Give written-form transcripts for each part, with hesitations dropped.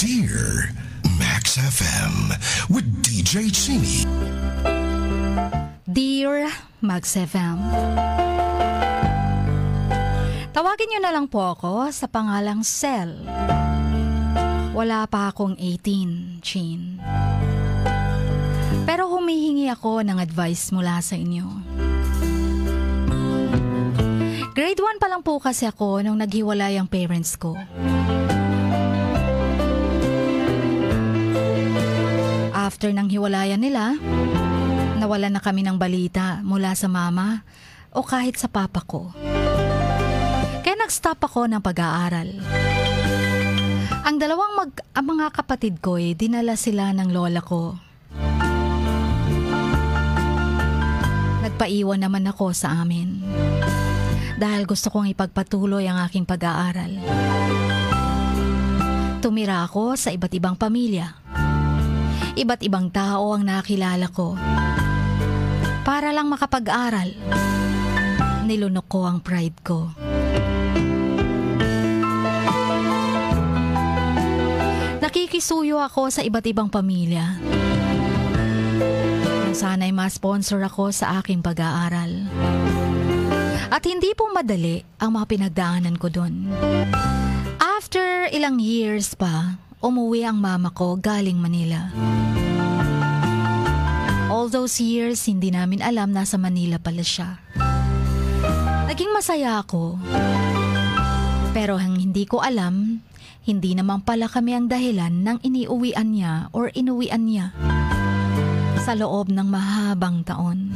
Dear Max FM with DJ Chinny. Dear Max FM, tawagin niyo na lang po ako sa pangalang Cel. Wala pa akong 18, Chin. Pero humihingi ako ng advice mula sa inyo. Grade 1 pa lang po kasi ako nung naghiwalay ang parents ko. After ng hiwalayan nila, nawalan na kami ng balita mula sa mama o kahit sa papa ko. Kaya nag-stop ako ng pag-aaral. Ang mga kapatid ko dinala sila ng lola ko. Nagpaiwan naman ako sa amin dahil gusto kong ipagpatuloy ang aking pag-aaral. Tumira ako sa iba't ibang pamilya. Iba't ibang tao ang nakilala ko. Para lang makapag-aral, nilunok ko ang pride ko. Nakikisuyo ako sa iba't ibang pamilya. Sana'y ma-sponsor ako sa aking pag-aaral. At hindi po madali ang mga pinagdaanan ko doon. After ilang years pa, umuwi ang mama ko galing Manila. All those years, hindi namin alam nasa Manila pala siya. Naging masaya ako. Pero ang hindi ko alam, hindi naman pala kami ang dahilan ng iniuwian niya or inuwian niya sa loob ng mahabang taon.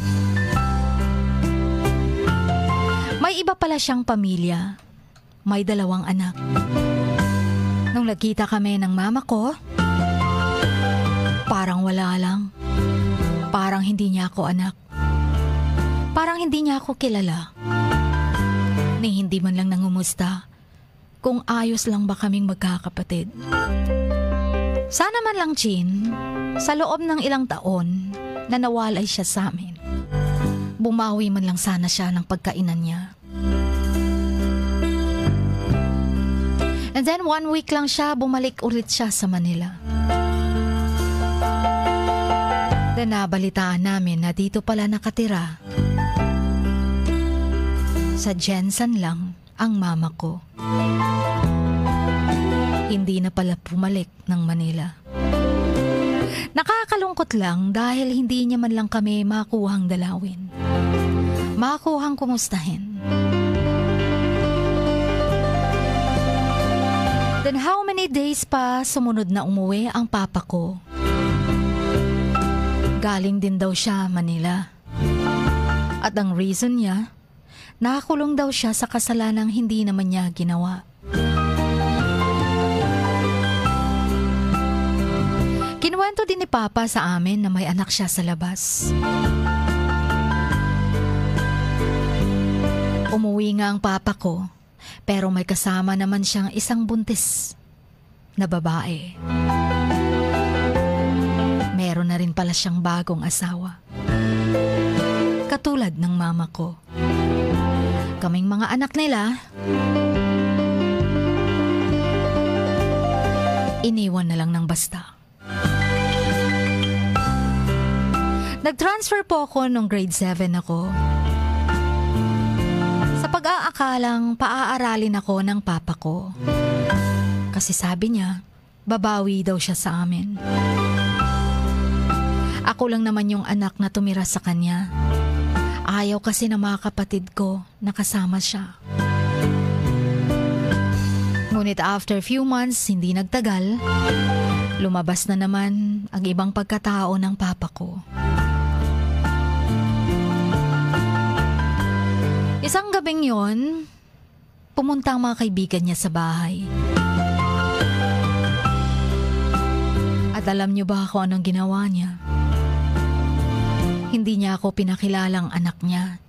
May iba pala siyang pamilya. May 2 anak. Nung nagkita kami ng mama ko, parang wala lang. Parang hindi niya ako anak. Parang hindi niya ako kilala. Ni hindi man lang nangumusta kung ayos lang ba kaming magkakapatid. Sana man lang, Chin, sa loob ng ilang taon na nawalay siya sa amin, bumawi man lang sana siya ng pagkainan niya. And then 1 week lang siya, bumalik ulit siya sa Manila. Then nabalitaan namin na dito pala nakatira. Sa Jensen lang ang mama ko. Hindi na pala bumalik ng Manila. Nakakalungkot lang dahil hindi niya man lang kami makuhang dalawin. Makuhang kumustahin. Then how many days pa sumunod na umuwi ang papa ko? Galing din daw siya Manila. At ang reason niya, nakakulong daw siya sa kasalanang hindi naman niya ginawa. Kinuwento din ni Papa sa amin na may anak siya sa labas. Umuwi nga ang papa ko, pero may kasama naman siyang isang buntis na babae. Meron na rin pala siyang bagong asawa. Katulad ng mama ko. Kaming mga anak nila, iniwan na lang ng basta. Nag-transfer po ako nung grade 7 ako. Sa pag-aakalang paaaralin ako ng papa ko. Kasi sabi niya, babawi daw siya sa amin. Ako lang naman yung anak na tumira sa kanya. Ayaw kasi ng mga kapatid ko na kasama siya. Ngunit after few months, hindi nagtagal, lumabas na naman ang ibang pagkatao ng papa ko. Isang gabing yon, pumunta ang mga kaibigan niya sa bahay. At alam niyo ba kung anong ginawa niya? Hindi niya ako pinakilalang anak niya.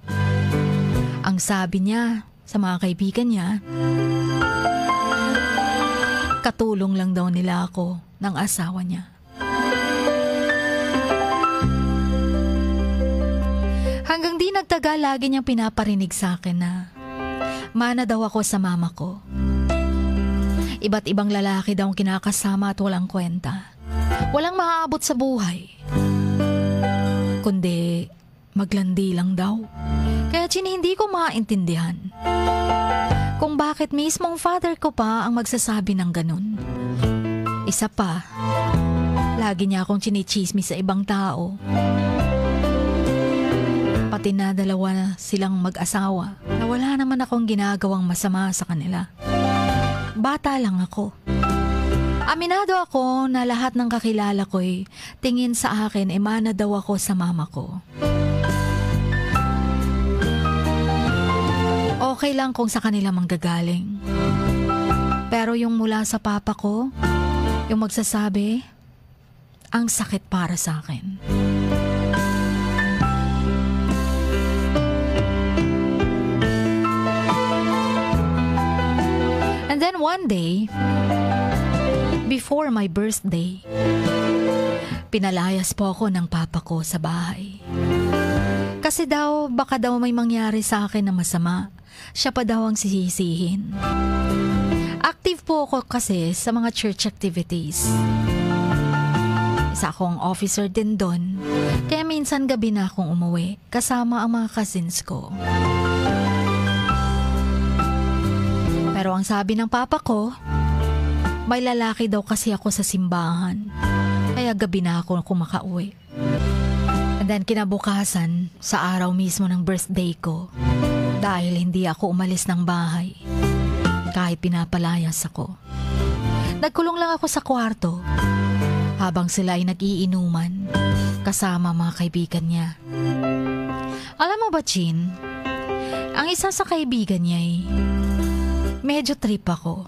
Ang sabi niya sa mga kaibigan niya, katulong lang daw nila ako ng asawa niya. Hanggang di nagtagal, lagi niyang pinaparinig sa akin na mana daw ako sa mama ko. Iba't ibang lalaki daw ang kinakasama at walang kwenta. Walang maaabot sa buhay. Kundi maglandi lang daw. Kaya hindi ko maintindihan kung bakit mismong father ko pa ang magsasabi ng ganun. Isa pa, lagi niya akong chinichismis sa ibang tao. Pati na dalawa silang mag-asawa na wala naman akong ginagawang masama sa kanila. Bata lang ako. Aminado ako na lahat ng kakilala ko'y tingin sa akin mana daw ako sa mama ko. Okay lang kung sa kanila manggagaling. Pero yung mula sa papa ko, yung magsasabi, ang sakit para sa akin. And then one day, before my birthday, pinalayas po ako ng papa ko sa bahay. Kasi daw, baka daw may mangyari sa akin na masama. Siya pa daw ang sisisihin. Active po ako kasi sa mga church activities. Isa akong officer din doon, kaya minsan gabi na akong umuwi kasama ang mga cousins ko. Pero ang sabi ng papa ko, may lalaki daw kasi ako sa simbahan, kaya gabi na ako makauwi. And then kinabukasan, sa araw mismo ng birthday ko, dahil hindi ako umalis ng bahay, kahit pinapalayas ako. Nagkulong lang ako sa kwarto, habang sila ay nag-iinuman, kasama mga kaibigan niya. Alam mo ba, Chin, ang isa sa kaibigan niya ay medyo trip ako.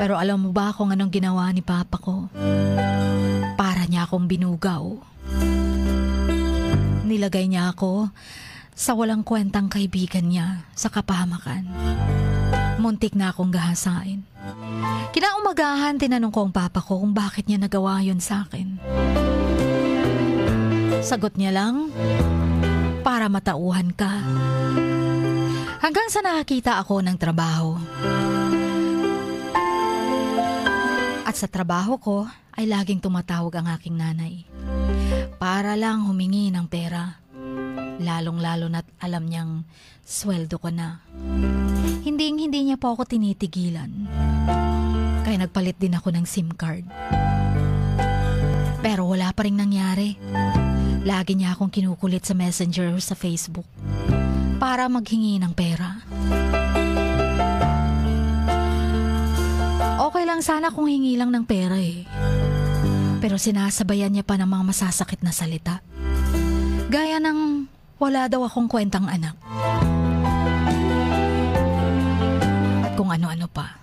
Pero alam mo ba kung anong ginawa ni papa ko? Para niya akong binugaw. Nilagay niya ako sa walang kwentang kaibigan niya sa kapahamakan. Muntik na akong gahasain. Kinaumagahan, tinanong ko ang papa ko kung bakit niya nagawa yun sa akin. Sagot niya lang, para matauhan ka. Hanggang sa nakakita ako ng trabaho. At sa trabaho ko ay laging tumatawag ang aking nanay. Para lang humingi ng pera. Lalong-lalo na't alam niyang sweldo ko na. Hindi niya po ako tinitigilan. Kaya nagpalit din ako ng SIM card. Pero wala pa rin nangyari. Lagi niya akong kinukulit sa Messenger o sa Facebook para maghingi ng pera. Okay lang sana kung hingi lang ng pera eh. Pero sinasabayan niya pa ng mga masasakit na salita. Gaya ng wala daw akong kwentang anak. At kung ano-ano pa.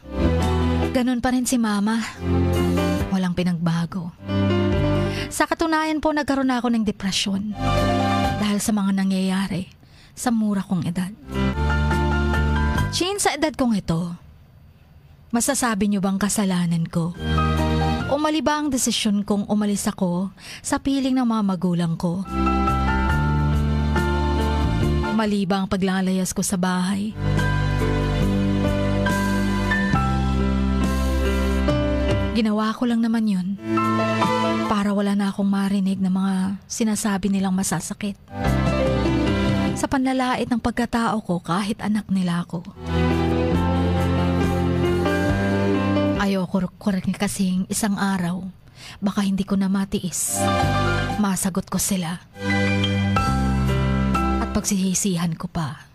Ganun pa rin si mama. Walang pinagbago. Sa katunayan po, nagkaroon ako ng depresyon dahil sa mga nangyayari sa mura kong edad. Chin, sa edad kong ito, masasabi niyo bang kasalanan ko? O mali ba ang desisyon kong umalis ako sa piling ng mga magulang ko? Mali ba ang paglalayas ko sa bahay? Ginawa ko lang naman yun para wala na akong marinig ng mga sinasabi nilang masasakit. Sa panlalait ng pagkatao ko kahit anak nila ako. Ayoko kasing isang araw, baka hindi ko na matiis. Masagot ko sila. At pagsisisihan ko pa.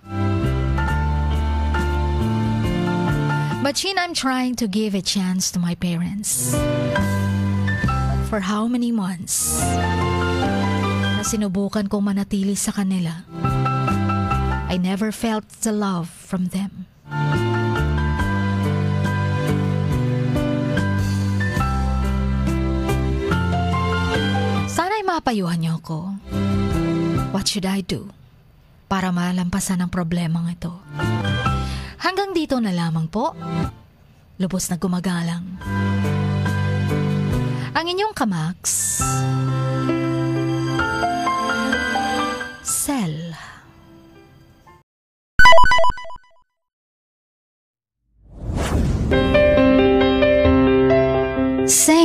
But I'm trying to give a chance to my parents. For how many months na sinubukan kong manatili sa kanila, I never felt the love from them. Sana'y mapayuhan niyo ako. What should I do para malampasan ang problemang ito? Hanggang dito na lamang po. Lubos na gumagalang. Ang inyong kamaks, Sel.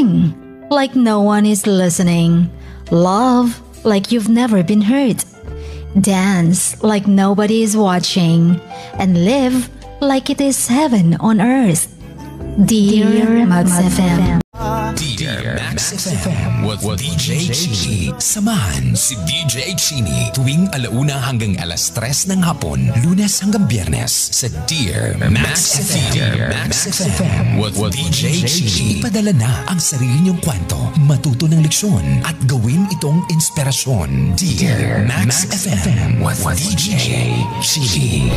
Sing like no one is listening. Love like you've never been hurt. Dance like nobody is watching. And live like it is heaven on earth. Dear Max FM. Dear Max FM with DJ Chini. Samahan si DJ Chini tuwing 1:00 hanggang 3:00 ng hapon, Lunes hanggang Biyernes sa Dear Max FM. Dear Max FM with DJ Chini. Ipadala na ang sarili niyong kwento, matuto ng leksyon at gawin itong inspirasyon. Dear Max FM with DJ Chini.